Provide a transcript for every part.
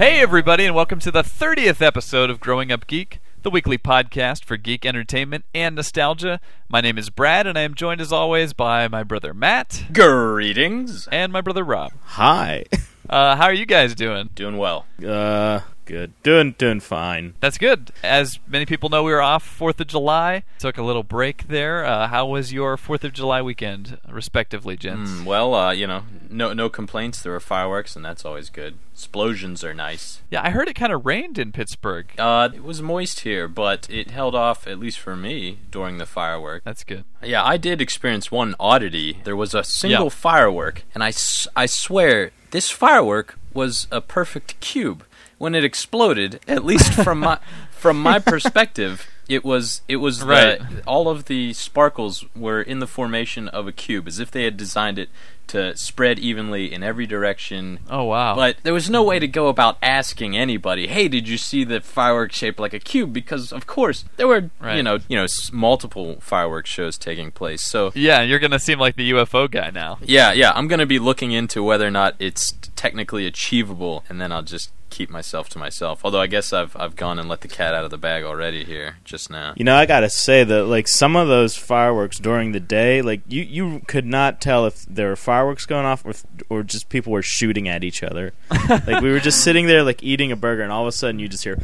Hey everybody, and welcome to the 30th episode of Growing Up Geek, the weekly podcast for geek entertainment and nostalgia. My name is Brad, and I am joined as always by my brother Matt. Greetings. And my brother Rob. Hi. How are you guys doing? Doing well. Good. Doing fine. That's good. As many people know, we were off 4th of July. Took a little break there. How was your 4th of July weekend, respectively, gents? No complaints. There were fireworks, and that's always good. Explosions are nice. Yeah, I heard it kind of rained in Pittsburgh. It was moist here, but it held off, at least for me, during the firework. That's good. Yeah, I did experience one oddity. There was a single firework, and I swear, this firework was a perfect cube. When it exploded, at least from my perspective, it was right. All of the sparkles were in the formation of a cube, as if they had designed it to spread evenly in every direction. Oh wow! But there was no way to go about asking anybody, "Hey, did you see the fireworks shaped like a cube?" Because of course there were multiple fireworks shows taking place. So yeah, you're gonna seem like the UFO guy now. Yeah, I'm gonna be looking into whether or not it's technically achievable, and then I'll just keep myself to myself. Although I guess I've gone and let the cat out of the bag already here just now. You know, I gotta say that like some of those fireworks during the day, like you could not tell if there were fireworks going off or just people were shooting at each other. Like we were just sitting there like eating a burger, and all of a sudden you just hear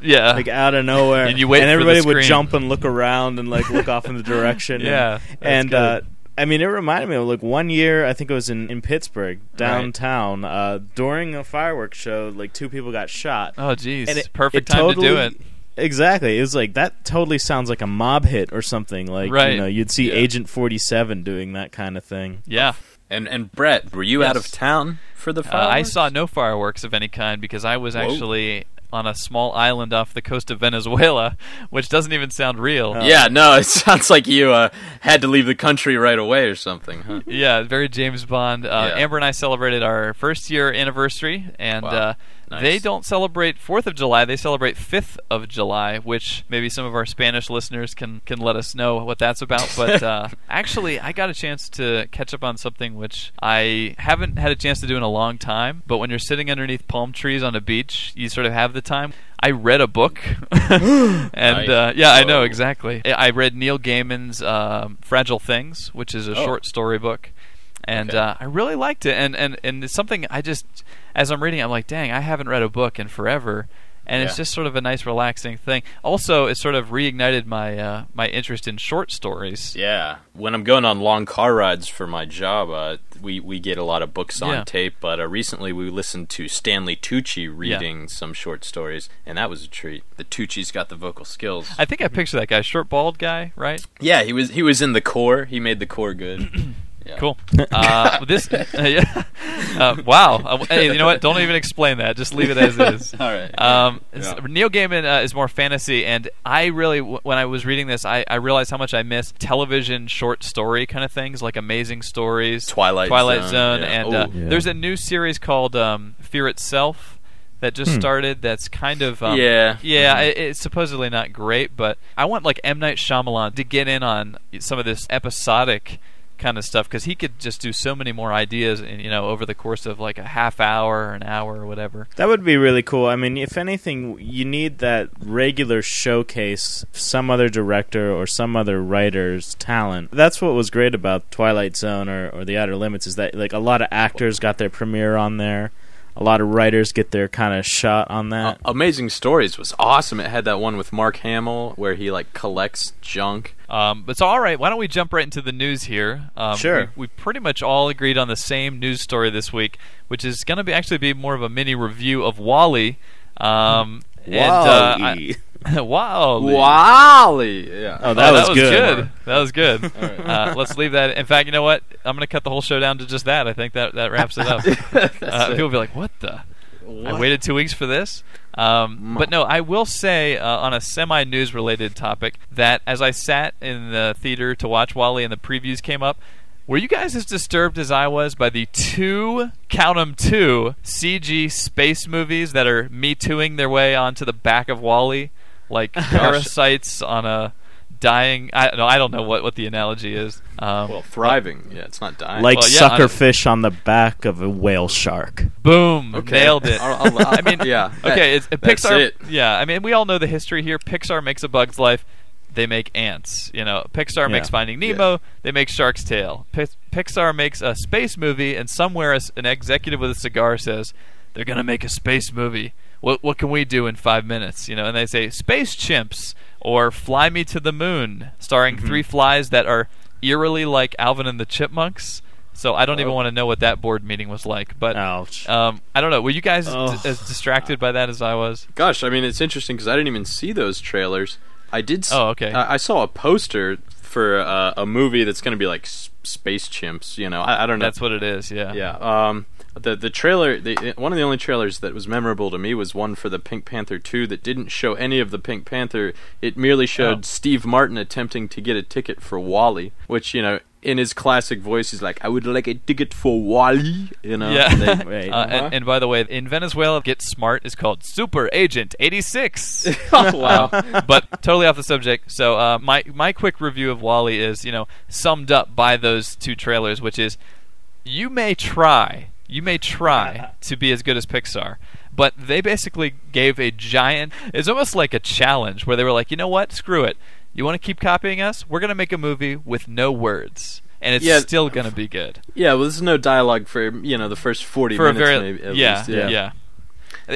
yeah, like out of nowhere, and you wait and for everybody the would scream. Jump and look around and like look off in the direction. Yeah, and I mean, it reminded me of like one year, I think it was in Pittsburgh, downtown, during a fireworks show, like 2 people got shot. Oh, geez. And Perfect time to do it. Exactly. It was like, that totally sounds like a mob hit or something. Like, right. You know, you'd see Agent 47 doing that kind of thing. Yeah. And Brett, were you out of town for the fireworks? I saw no fireworks of any kind because I was actually on a small island off the coast of Venezuela, which doesn't even sound real. Yeah, no, it sounds like you had to leave the country right away or something, huh? Yeah, very James Bond. Amber and I celebrated our first year anniversary, and nice. They don't celebrate 4th of July, they celebrate 5th of July, which maybe some of our Spanish listeners can let us know what that's about. But actually, I got a chance to catch up on something which I haven't had a chance to do in a long time, but when you're sitting underneath palm trees on a beach, you sort of have the time. I read a book, and nice. I know, exactly. I read Neil Gaiman's Fragile Things, which is a short story book. And I really liked it, and it's something I just, as I'm reading, I'm like, dang, I haven't read a book in forever, and it's just sort of a nice, relaxing thing. Also, it sort of reignited my my interest in short stories. Yeah, when I'm going on long car rides for my job, we get a lot of books on tape, but recently we listened to Stanley Tucci reading some short stories, and that was a treat. The Tucci's got the vocal skills. I think I picture that guy, short, bald guy, right? Yeah, he was in the core. He made the core good. Yeah. Cool. Wow. Hey, you know what? Don't even explain that. Just leave it as is. All right. Neil Gaiman is more fantasy, and I really, when I was reading this, I realized how much I miss television short story kind of things, like Amazing Stories, Twilight Zone, and there's a new series called Fear Itself that just started. That's kind of it's supposedly not great, but I want like M. Night Shyamalan to get in on some of this episodic kind of stuff, because he could just do so many more ideas over the course of like a half hour or an hour or whatever. That would be really cool. I mean, if anything, you need that regular showcase some other director or some other writer's talent. That's what was great about Twilight Zone or The Outer Limits, is that like a lot of actors got their premiere on there. A lot of writers get their kind of shot on that. Amazing Stories was awesome. It had that one with Mark Hamill where he like collects junk. But so, all right, why don't we jump right into the news here? Sure. We pretty much all agreed on the same news story this week, which is going to actually be more of a mini review of Wally. Wally. Wally. Yeah. Oh, that was good. That was good. Right. Let's leave that. In fact, you know what? I'm going to cut the whole show down to just that. I think that wraps it up. People will be like, what the? What? I waited 2 weeks for this. But no, I will say on a semi-news related topic that as I sat in the theater to watch Wally and the previews came up, were you guys as disturbed as I was by the count 'em two CG space movies that are Me Tooing their way onto the back of Wally, like parasites on a dying. I don't know what the analogy is. Thriving. Yeah, it's not dying. Like suckerfish on the back of a whale shark. Boom! Okay. Nailed it. I mean, yeah. Okay, it's Pixar. That's it. Yeah, I mean, we all know the history here. Pixar makes A Bug's Life. They make Ants. Pixar makes Finding Nemo. Yeah. They make Shark's Tale. Pixar makes a space movie, and somewhere an executive with a cigar says they're gonna make a space movie. What can we do in 5 minutes? And they say Space Chimps or Fly Me to the Moon, starring three flies that are eerily like Alvin and the Chipmunks. So I don't even want to know what that board meeting was like. But ouch. I don't know. Were you guys as distracted by that as I was? Gosh, I mean, it's interesting because I didn't even see those trailers. I did. Oh, okay. I saw a poster for a movie that's going to be like Space Chimps. I don't know. That's what it is. Yeah. Yeah. The trailer, one of the only trailers that was memorable to me was one for the Pink Panther 2 that didn't show any of the Pink Panther. It merely showed Steve Martin attempting to get a ticket for Wally, which, in his classic voice, he's like, "I would like a ticket for Wally," Yeah. And by the way, in Venezuela, Get Smart is called Super Agent 86. Oh, wow. But totally off the subject. So my quick review of Wally is, summed up by those two trailers, which is, you may try to be as good as Pixar, but they basically gave a giant, it's almost like a challenge where they were like, you know what, screw it. You want to keep copying us? We're going to make a movie with no words, and it's still going to be good. Yeah, well, there's no dialogue for, the first 40 minutes maybe, at least. Yeah.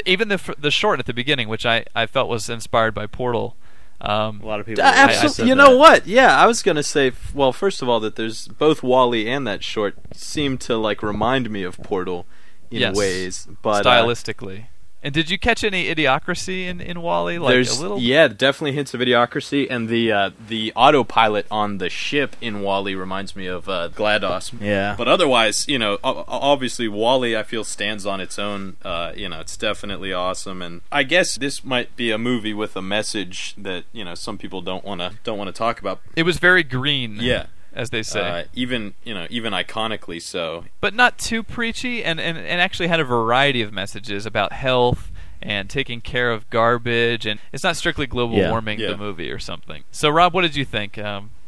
Even the short at the beginning, which I felt was inspired by Portal. A lot of people. Absolutely. You know what? Yeah, I was gonna say. Well, first of all, that there's both Wally and that short seem to remind me of Portal in ways, but stylistically. And did you catch any idiocracy in Wally? There's a little. Yeah, definitely hints of idiocracy, and the autopilot on the ship in Wally reminds me of GLaDOS. Yeah. But otherwise, obviously Wally, I feel, stands on its own. It's definitely awesome, and I guess this might be a movie with a message that some people don't want to talk about. It was very green. Yeah. As they say, even iconically so, but not too preachy, and actually had a variety of messages about health and taking care of garbage, and it's not strictly global warming the movie or something. So, Rob, what did you think?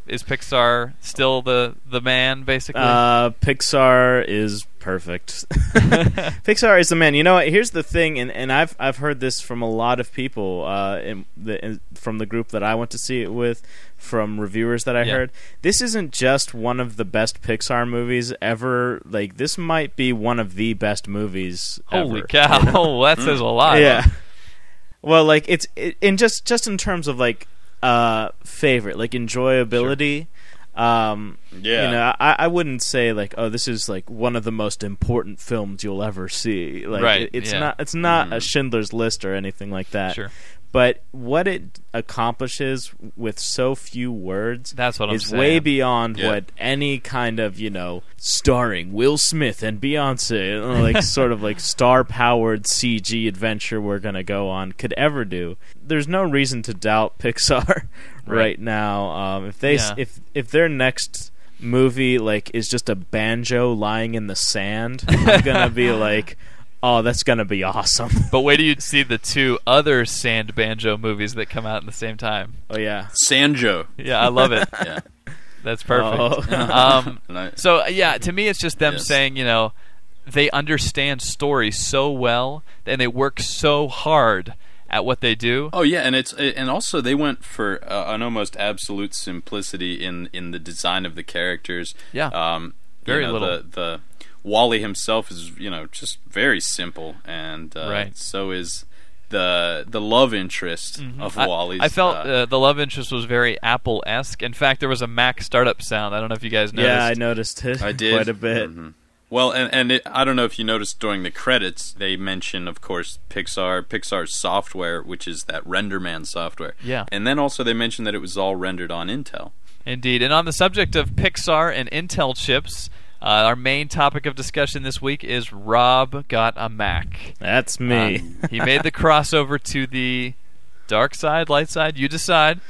Is Pixar still the man, basically? Pixar is perfect. Pixar is the man. You know what? Here's the thing, and I've heard this from a lot of people from the group that I went to see it with, from reviewers that I heard. This isn't just one of the best Pixar movies ever. This might be one of the best movies Holy ever. cow! That says a lot. Yeah. Well, it's in just in terms of favorite, enjoyability. Sure. I wouldn't say this is one of the most important films you'll ever see. Right. It's not a Schindler's List or anything like that. Sure. But what it accomplishes with so few words is way beyond what any kind of, starring Will Smith and Beyonce, sort of star-powered CG adventure we're going to go on could ever do. There's no reason to doubt Pixar right now. If their next movie is just a banjo lying in the sand, I'm going to be oh, that's going to be awesome. But wait till you see the two other sand banjo movies that come out at the same time. Oh, yeah. Sanjo. Yeah, I love it. Yeah. That's perfect. So, to me, it's just them saying, they understand story so well, and they work so hard at what they do. Oh, yeah, and also they went for an almost absolute simplicity in the design of the characters. Yeah. Very little. The Wally himself is, just very simple, and so is the love interest of Wally's. I felt the love interest was very Apple-esque. In fact, there was a Mac startup sound. I don't know if you guys noticed. Yeah, I noticed it. I did. Quite a bit. Mm-hmm. Well, I don't know if you noticed during the credits, they mention, of course, Pixar's software, which is that RenderMan software. Yeah. And then also they mentioned that it was all rendered on Intel. Indeed. And on the subject of Pixar and Intel chips, our main topic of discussion this week is Rob got a Mac. That's me. He made the crossover to the dark side, light side. You decide.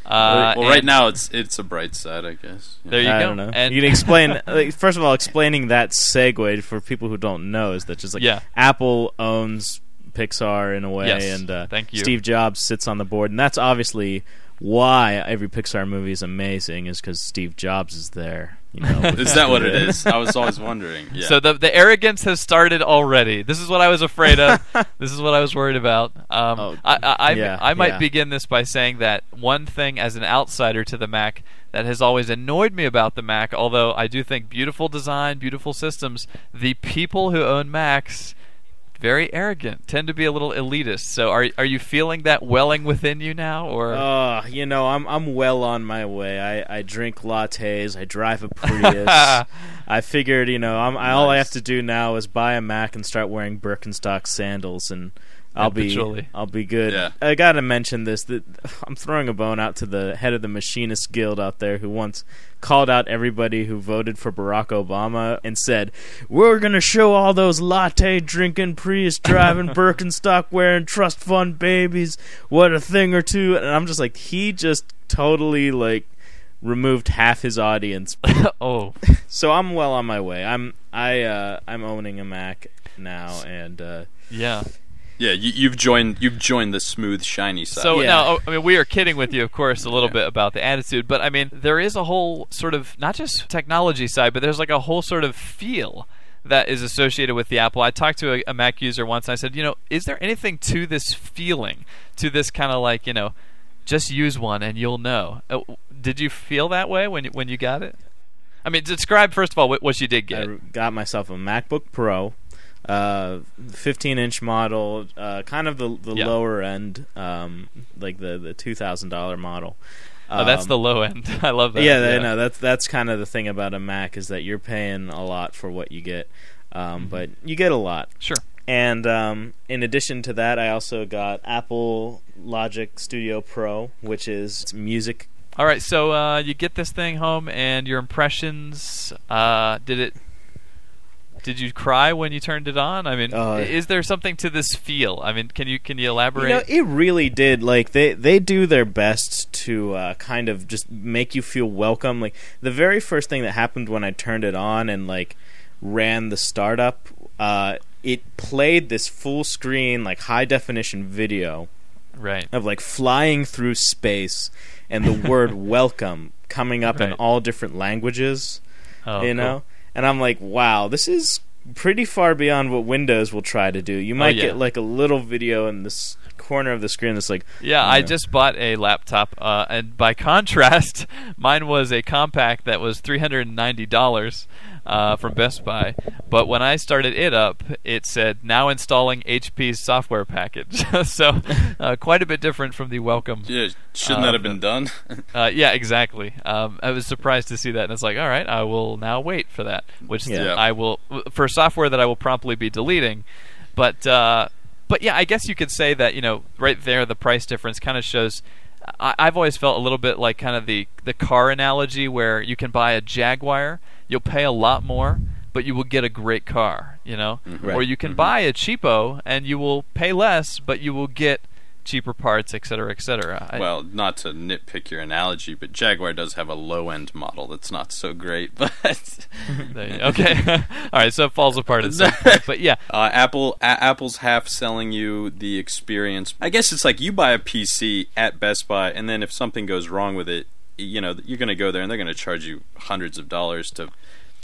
Right now it's a bright side, I guess. Yeah. There you go. I don't know. And you can explain. First of all, explaining that segue for people who don't know is that just Apple owns Pixar in a way, and Thank you. Steve Jobs sits on the board, and that's obviously why every Pixar movie is amazing is because Steve Jobs is there. Is that what it is? I was always wondering. Yeah. So the arrogance has started already. This is what I was afraid of. This is what I was worried about. I might begin this by saying that one thing as an outsider to the Mac that has always annoyed me about the Mac, although I do think beautiful design, beautiful systems, the people who own Macs, very arrogant, tend to be a little elitist. So are you feeling that welling within you now, or? I'm well on my way. I drink lattes. I drive a Prius. I figured, all I have to do now is buy a Mac and start wearing Birkenstock sandals, and I'll be good. Yeah. I gotta mention this. That I'm throwing a bone out to the head of the Machinist Guild out there, who once called out everybody who voted for Barack Obama and said, "We're gonna show all those latte drinking, Prius driving, Birkenstock wearing trust fund babies what a thing or two." And I'm just like, he just totally removed half his audience. Oh, so I'm well on my way. I'm owning a Mac now, and yeah. Yeah, you've joined the smooth, shiny side. So now, we are kidding with you, of course, a little bit about the attitude, but there is a whole sort of, not just technology side, but there's a whole sort of feel that is associated with the Apple. I talked to a Mac user once, and I said, is there anything to this feeling, to this kind of just use one and you'll know? Did you feel that way when you got it? Describe first of all what you did get. I got myself a MacBook Pro. 15-inch model, kind of the lower end, like the $2,000 model. That's the low end. I love that. Yeah, no, that's kind of the thing about a Mac, is that you're paying a lot for what you get, but you get a lot. Sure. And in addition to that, I also got Apple Logic Studio Pro, which is music. All right, so you get this thing home, and your impressions. Did you cry when you turned it on? Is there something to this feel? Can you elaborate? It really did. They do their best to kind of just make you feel welcome. The very first thing that happened when I turned it on and ran the startup, it played this full screen high definition video, right, of flying through space and the word welcome coming up in all different languages. Oh, cool. And I'm like, wow, this is pretty far beyond what Windows will try to do. You might get a little video in this corner of the screen that's I just bought a laptop, and by contrast, mine was a compact that was $390 from Best Buy. But when I started it up, it said, now installing HP's software package. So quite a bit different from the welcome. Yeah, shouldn't that have been done? Yeah, exactly. I was surprised to see that, and it's all right, I will now wait for that, which I will, for software that I will promptly be deleting. But yeah, I guess you could say that, right there, the price difference kind of shows. I've always felt a little bit like kind of the car analogy, where you can buy a Jaguar, you'll pay a lot more, but you will get a great car, Mm-hmm. Or you can buy a cheapo and you will pay less, but you will get cheaper parts, et cetera, et cetera. Well, not to nitpick your analogy, but Jaguar does have a low-end model that's not so great. But okay, all right, so it falls apart at some point. But yeah, Apple's half selling you the experience. I guess it's you buy a PC at Best Buy, and then if something goes wrong with it, you're going to go there and they're going to charge you hundreds of dollars to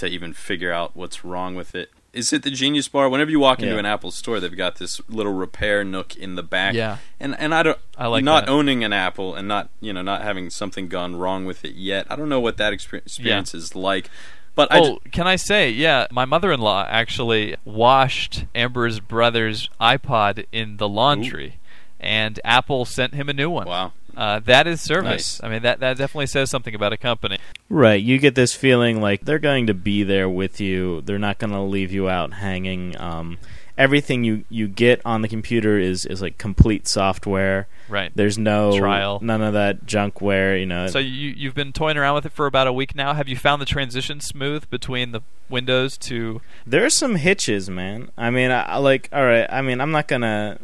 even figure out what's wrong with it. Is it the Genius Bar? Whenever you walk into an Apple store, they've got this little repair nook in the back. Yeah. And I like not that. owning an Apple and not having something gone wrong with it yet. I don't know what that experience is like. But can I say, my mother-in-law actually washed Amber's brother's iPod in the laundry, and Apple sent him a new one. Wow. That is service. Nice. That definitely says something about a company. Right. You get this feeling like they're going to be there with you. They're not going to leave you out hanging. Everything you get on the computer is complete software. Right. There's no trial, none of that junkware. So you've been toying around with it for about a week now. Have you found the transition smooth between the Windows to? There are some hitches, man. All right. I'm not gonna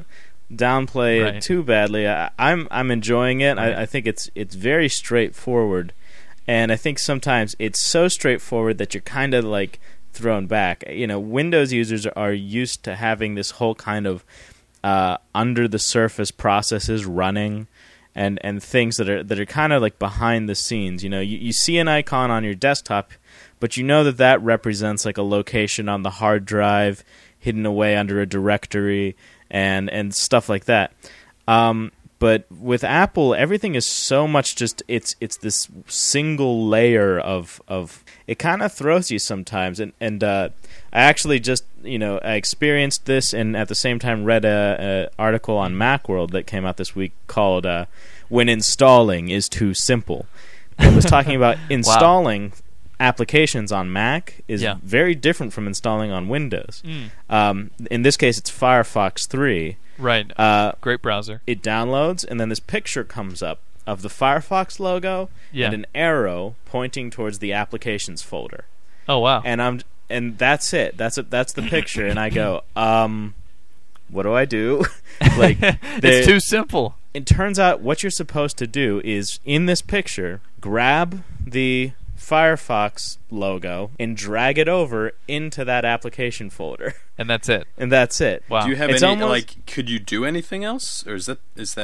downplay it too badly. I'm enjoying it. Right. I think it's very straightforward, and I think sometimes it's so straightforward that you're kind of thrown back. Windows users are used to having this whole kind of under the surface processes running, and things that are kind of like behind the scenes. You see an icon on your desktop, but you know that represents like a location on the hard drive, hidden away under a directory, and stuff like that. But with Apple, everything is so much just it's this single layer of it kind of throws you sometimes. And I actually just I experienced this, and at the same time read a article on Macworld that came out this week called "When Installing is Too Simple." It was talking about installing applications on Mac is very different from installing on Windows. In this case, it's Firefox 3. Right. Great browser. It downloads, and then this picture comes up of the Firefox logo and an arrow pointing towards the applications folder. Oh wow! And that's it. That's the picture, and I go, what do I do? Like, it's too simple. It turns out what you're supposed to do is in this picture, grab the Firefox logo and drag it over into that application folder. And that's it. Wow. Do you have could you do anything else, or is that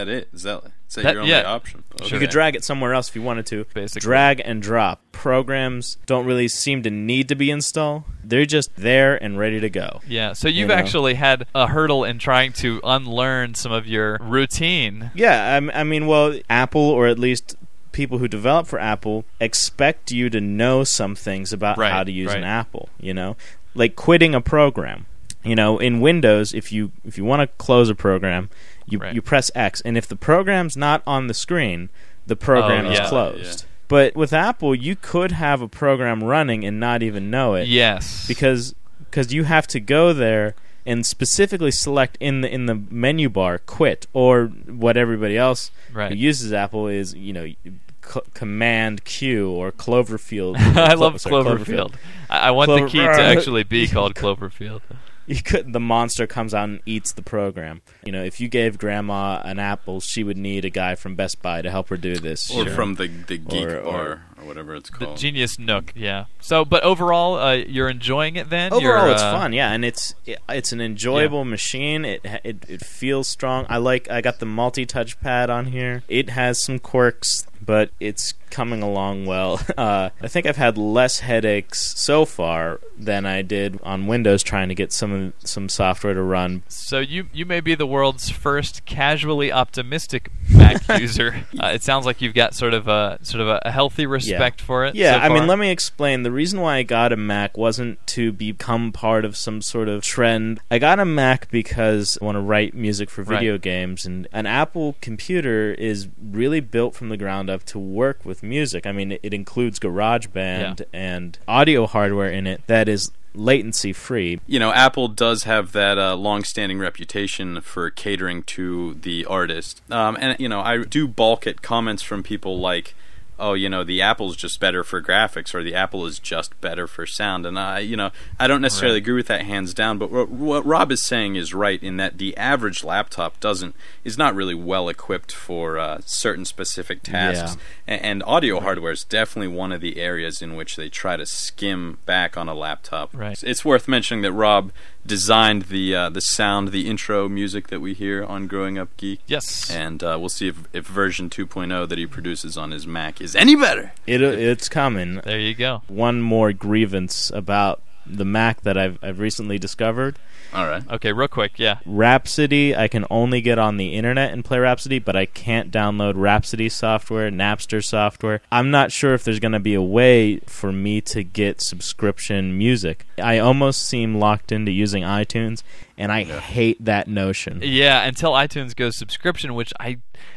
it? Is that your only option? Okay. You could drag it somewhere else if you wanted to. Basically. Drag and drop. Programs don't really seem to need to be installed. They're just there and ready to go. Yeah, so you've actually had a hurdle in trying to unlearn some of your routine. Yeah, I mean, well, Apple, or at least people who develop for Apple, expect you to know some things about how to use an Apple, like quitting a program. In Windows, if you want to close a program, you press X, and if the program's not on the screen, the program is closed. Yeah. But with Apple, you could have a program running and not even know it. Yes. Because you have to go there and specifically select in the menu bar quit, or what everybody else who uses Apple is Command Q or Cloverfield. I love Cloverfield. I want the key to actually be called Cloverfield. The monster comes out and eats the program. If you gave Grandma an apple, she would need a guy from Best Buy to help her do this. Or from the Geek or whatever it's called. The Genius Nook, yeah. So, but overall, you're enjoying it then? Overall, it's fun, yeah, and it's an enjoyable machine. It feels strong. I got the multi-touch pad on here. It has some quirks, but it's coming along well. I think I've had less headaches so far than I did on Windows trying to get some software to run. So you may be the world's first casually optimistic Mac user. It sounds like you've got sort of a healthy respect for it. Yeah, so far. I mean, let me explain. The reason why I got a Mac wasn't to become part of some sort of trend. I got a Mac because I want to write music for video games, and an Apple computer is really built from the ground up to work with music. I mean, it includes GarageBand and audio hardware in it that is latency free. Apple does have that long-standing reputation for catering to the artist. And I do balk at comments from people like, oh, the Apple's just better for graphics, or the Apple is just better for sound. And I don't necessarily agree with that hands down, but what Rob is saying is right in that the average laptop is not really well equipped for certain specific tasks. And audio hardware is definitely one of the areas in which they try to skim back on a laptop. Right. It's worth mentioning that Rob designed the sound, the intro music that we hear on Growing Up Geek. Yes. And we'll see if version 2.0 that he produces on his Mac is any better. It's coming. There you go. One more grievance about the Mac that I've recently discovered. All right. Okay, real quick, yeah. Rhapsody, I can only get on the internet and play Rhapsody, but I can't download Rhapsody software, Napster software. I'm not sure if there's going to be a way for me to get subscription music. I almost seem locked into using iTunes, and I hate that notion. Yeah, until iTunes goes subscription, which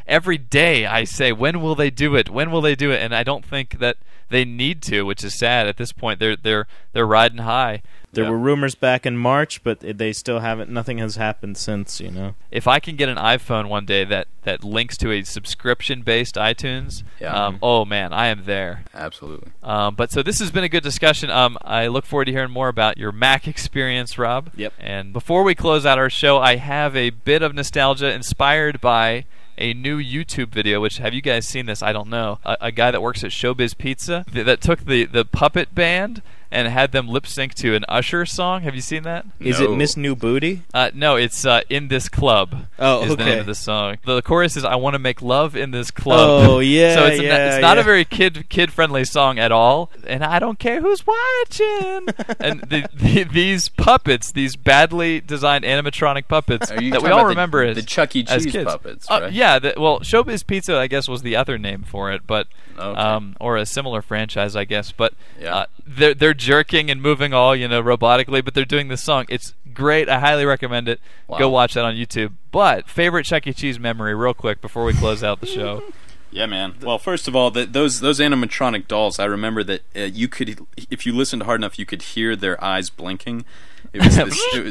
every day I say, when will they do it? When will they do it? And I don't think that they need to, which is sad. At this point, they're riding high. There were rumors back in March, but they still haven't. Nothing has happened since. If I can get an iPhone one day that links to a subscription-based iTunes, oh man, I am there. Absolutely. But so this has been a good discussion. I look forward to hearing more about your Mac experience, Rob. Yep. And before we close out our show, I have a bit of nostalgia inspired by a new YouTube video, which, have you guys seen this? I don't know. A guy that works at Showbiz Pizza that took the puppet band and had them lip sync to an Usher song. Have you seen that? Is it Miss New Booty? No, it's In This Club. Oh, is okay. the name of the song. The chorus is I want to make love in this club. Oh, yeah. So it's not a very kid friendly song at all. And I don't care who's watching. And these puppets, these badly designed animatronic puppets that we all remember the Chuck E. Cheese kids. puppets, right? Yeah. Well, Showbiz Pizza, I guess, was the other name for it, but Okay. or a similar franchise, I guess. But Yeah. they're jerking and moving all robotically, but they're doing this song. It's great. I highly recommend it. Wow. Go watch that on YouTube. But favorite Chuck E. Cheese memory, real quick, before we close out the show. Yeah, man. Well, first of all, those animatronic dolls, I remember that you could, if you listened hard enough, you could hear their eyes blinking. It was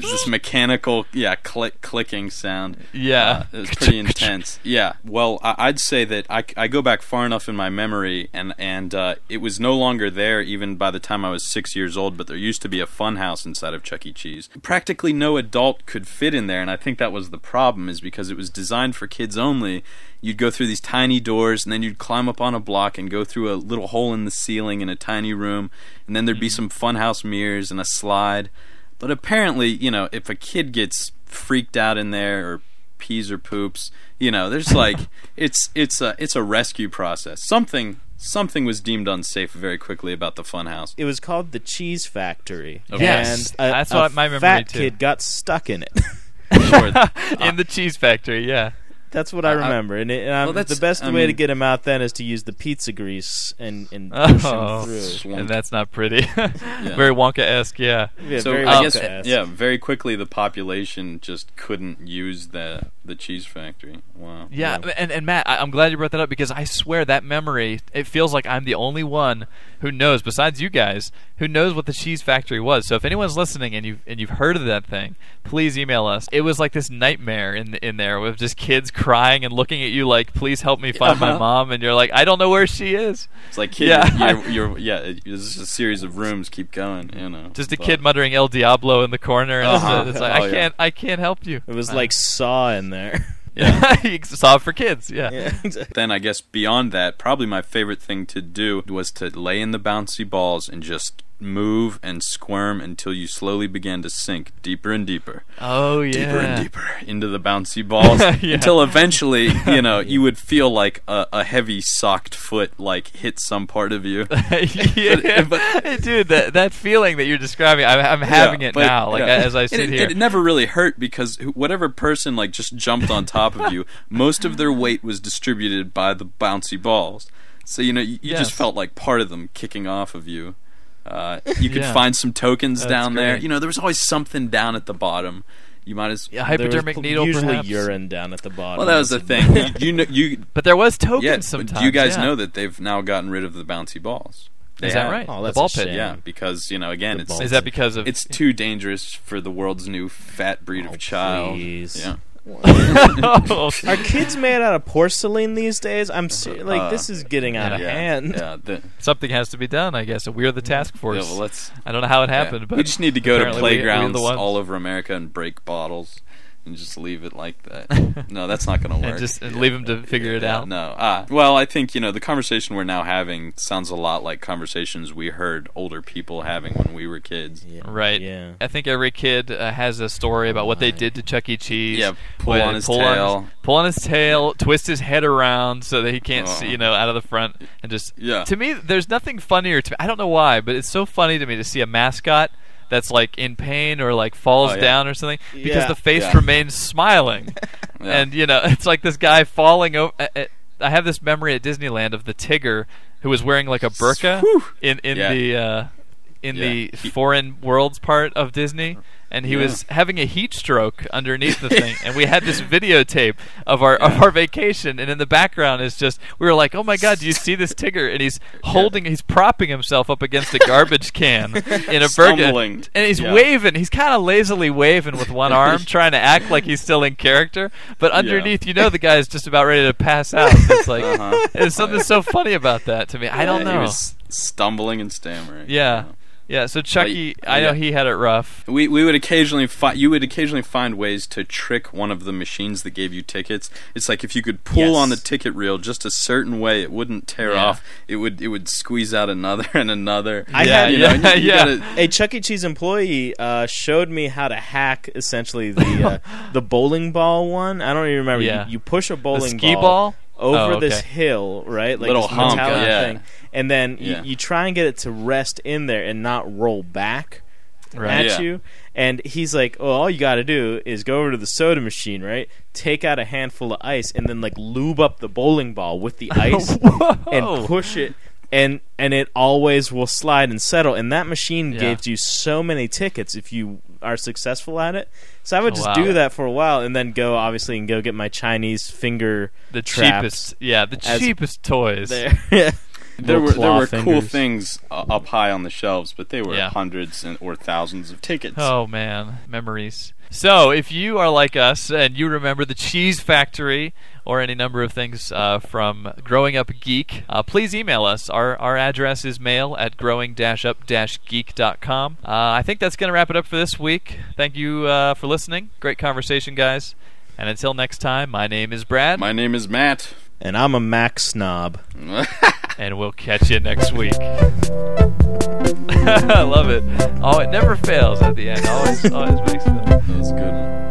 this mechanical, clicking sound. Yeah. It was pretty intense. Yeah. Well, I'd say that I go back far enough in my memory, and it was no longer there even by the time I was 6 years old, but there used to be a fun house inside of Chuck E. Cheese. Practically no adult could fit in there, and I think that was the problem, is because it was designed for kids only. You'd go through these tiny doors, and then you'd climb up on a block and go through a little hole in the ceiling in a tiny room, and then there'd be some funhouse mirrors and a slide. But apparently, if a kid gets freaked out in there or pees or poops, there's like it's a rescue process. Something was deemed unsafe very quickly about the funhouse. It was called the Cheese Factory. Okay. Yes, and that's what my memory fat too. kid got stuck in it. Sure. In the Cheese Factory, yeah. That's what I remember, and the best way to get him out then is to use the pizza grease and push him through. And that's not pretty. Very Wonka-esque, yeah. So very I guess, Wonka-esque. very quickly the population just couldn't use the Cheese Factory. Wow. Yeah, and Matt, I'm glad you brought that up, because I swear that memory, it feels like I'm the only one who knows, besides you guys, who knows what the Cheese Factory was. So if anyone's listening and you've heard of that thing, please email us. It was like this nightmare in there with just kids crying and looking at you like, please help me find my mom, and you're like, I don't know where she is. It's like, kid, you're it's just a series of rooms, keep going, Just a kid muttering El Diablo in the corner, and it's like, I can't help you. It was like Saw in there. Yeah, you saw it for kids. Yeah. Then I guess beyond that, probably my favorite thing to do was to lay in the bouncy balls and just move and squirm until you slowly began to sink deeper and deeper. Oh yeah. Deeper and deeper into the bouncy balls until eventually, you would feel like a heavy socked foot hit some part of you. But dude, that feeling that you're describing, I'm having it now. As I sit here, it never really hurt, because whatever person just jumped on top of you, most of their weight was distributed by the bouncy balls. So you just felt like part of them kicking off of you. You could find some tokens down there. There was always something down at the bottom. You might as hypodermic needle, usually perhaps. urine down at the bottom. Well, that was the thing. But there was tokens sometimes. But do you guys know that they've now gotten rid of the bouncy balls? Is that right? Oh, that's the ball a shame. pit. Yeah, because again, is that because of it's too dangerous for the world's new fat breed of child. Please. Yeah. Are kids made out of porcelain these days? I'm this is getting out of hand. Yeah, something has to be done, I guess. We're the task force. Yeah, well, I don't know how it happened, but we just need to go to playgrounds we're all over America and break bottles and just leave it like that. No, that's not going to work. and leave them to figure it out. No. Well, I think the conversation we're now having sounds a lot like conversations we heard older people having when we were kids. Yeah. Right. Yeah. I think every kid has a story about what they did to Chuck E. Cheese. Yeah. Pull on his tail, twist his head around so that he can't see, out of the front, and just. Yeah. To me, there's nothing funnier to me. I don't know why, but it's so funny to me to see a mascot that's in pain or falls down or something, because the face remains smiling. And it's like this guy falling over. I have this memory at Disneyland of the Tigger who was wearing a burqa in the foreign worlds part of Disney, and he was having a heat stroke underneath the thing, and we had this videotape of our vacation, and in the background is just, we were like, oh my god, do you see this Tigger? And he's he's propping himself up against a garbage can in a burqa, and he's waving, he's kind of lazily waving with one arm, trying to act like he's still in character, but underneath, the guy's just about ready to pass out. It's like, there's something so funny about that to me. I don't know. He was stumbling and stammering. Yeah. Yeah, so Chucky, I know he had it rough. We would occasionally you would occasionally find ways to trick one of the machines that gave you tickets. It's like if you could pull on the ticket reel just a certain way, it wouldn't tear off. It would squeeze out another and another. A Chuck E. Cheese employee showed me how to hack essentially the bowling ball one. I don't even remember. Yeah. You push a bowling ball over this hill, right? Like little this hump, metallic thing. And then you try and get it to rest in there and not roll back at you. And he's like, "Oh, all you got to do is go over to the soda machine, right? Take out a handful of ice and then like lube up the bowling ball with the ice and push it, and it always will slide and settle." And that machine gives you so many tickets if you are successful at it. So I would just do that for a while and then go get my Chinese finger cheapest toys. There were cool things up high on the shelves, but they were hundreds or thousands of tickets. Oh, man. Memories. So, if you are like us and you remember the Cheese Factory or any number of things from Growing Up Geek, please email us. Our address is mail@growing-up-geek.com. I think that's going to wrap it up for this week. Thank you for listening. Great conversation, guys. And until next time, my name is Brad. My name is Matt. And I'm a Mac snob. And we'll catch you next week. I love it. Oh, it never fails at the end. Always makes it. That was a good one.